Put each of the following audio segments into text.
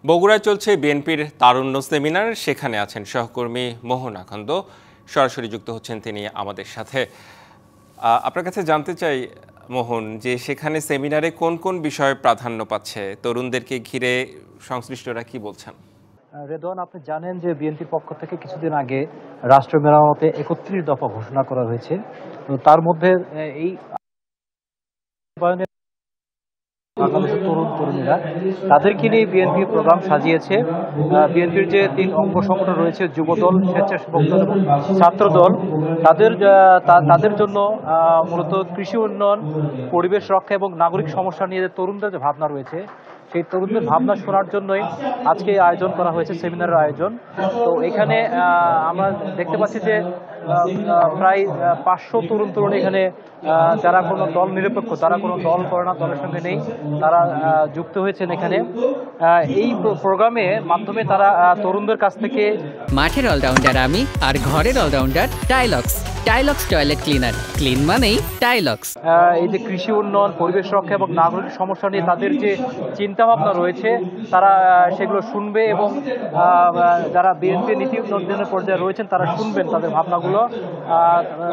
বগুড়ায় চলছে বিএনপির তারুণ্য সেমিনার। সেখানে আছেন সহকর্মী মোহন আখন্দ, সরাসরি যুক্ত হচ্ছেন তিনি আমাদের সাথে। আপনার কাছে জানতে চাই মোহন, যে সেখানে সেমিনারে কোন কোন বিষয় প্রাধান্য পাচ্ছে, তরুণদেরকে ঘিরে সংশ্লিষ্টরা কি বলছেন? রেদওয়ান, আপনি জানেন যে বিএনপির পক্ষ থেকে কিছুদিন আগে রাষ্ট্র মেরামতে ৩১ দফা ঘোষণা করা হয়েছে। তো তার মধ্যে এই বাংলাদেশের তরুণ তরুণীরা তাদেরকে নিয়ে বিএনপি প্রোগ্রাম সাজিয়েছে। বিএনপির যে ৩ অঙ্গ সংগঠন রয়েছে, যুবদল, স্বেচ্ছাসেবক দল এবং ছাত্রদল, তাদের জন্য মূলত কৃষি উন্নয়ন, পরিবেশ রক্ষা এবং নাগরিক সমস্যা নিয়ে তরুণদের যে ভাবনা রয়েছে, সেই তরুণদের ভাবনা শোনার জন্যই আজকে আয়োজন করা হয়েছে, সেমিনারের আয়োজন। তো এখানে আমরা দেখতে পাচ্ছি যে প্রায় ৫০০ তরুণ তরুণী এখানে, যারা কোনো দল নিরপেক্ষ, তারা কোনো দল করে না, দলের সঙ্গে নেই, তারা যুক্ত হয়েছেন এখানে। এই প্রোগ্রামের মাধ্যমে তারা তরুণদের কাছ থেকে মাঠের অলরাউন্ডার আমি, আর ঘরের allrounder Taylox. Taylox toilet cleaner, clean মানেই টাইলক্স। এই যে কৃষি উন্নয়ন, পরিবেশ রক্ষা এবং নাগরিক সমস্যা নিয়ে তাদের যে চিন্তা ভাবনা রয়েছে, তারা সেগুলো শুনবে এবং যারা বিএনপি নীতি উন্নয়নের পর্যায়ে রয়েছেন তারা শুনবেন তাদের ভাবনাগুলো।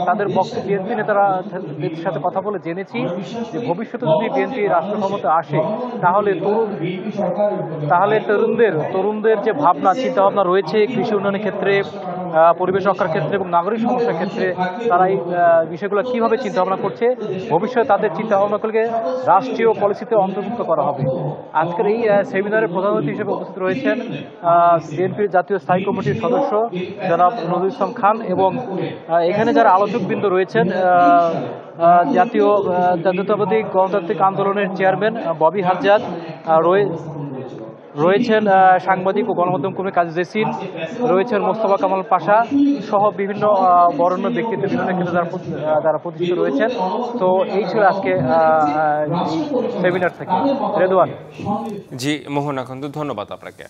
তাদের বক্তব্য, বিএনপি নেতাদের সাথে কথা বলে জেনেছি যে ভবিষ্যতে যদি বিএনপি রাষ্ট্র ক্ষমতায় আসে, তাহলে তরুণদের যে ভাবনা, চিন্তা ভাবনা রয়েছে কৃষি উন্নয়নের ক্ষেত্রে, পরিবেশ রক্ষার ক্ষেত্রে এবং নাগরিক সমস্যার ক্ষেত্রে, তারা এই বিষয়গুলো কিভাবে চিন্তা ভাবনা করছে, ভবিষ্যতে তাদের চিন্তা ভাবনাগুলোকে রাষ্ট্রীয় পলিসিতে অন্তর্ভুক্ত করা হবে। আজকের এই সেমিনারের প্রধান অতিথি হিসেবে উপস্থিত রয়েছেন বিএনপির জাতীয় স্থায়ী কমিটির সদস্য জনাব নজরুল ইসলাম খান, এবং এখানে যারা আলোচকবৃন্দ রয়েছেন, জাতীয়তাবাদী গণতান্ত্রিক আন্দোলনের চেয়ারম্যান ববি হাজ্জাদ রয়েছেন, সাংবাদিক ও গণমাধ্যম কর্মী কাজী জেসিন রয়েছেন, মোস্তফা কামাল পাশা সহ বিভিন্ন বরেণ্য ব্যক্তিত্ব, বিভিন্ন ক্ষেত্রে যারা প্রতিষ্ঠিত রয়েছেন। তো এই ছিল আজকে সেমিনার থেকে। রেদওয়ান। জি মোহন আখন্দ, ধন্যবাদ আপনাকে।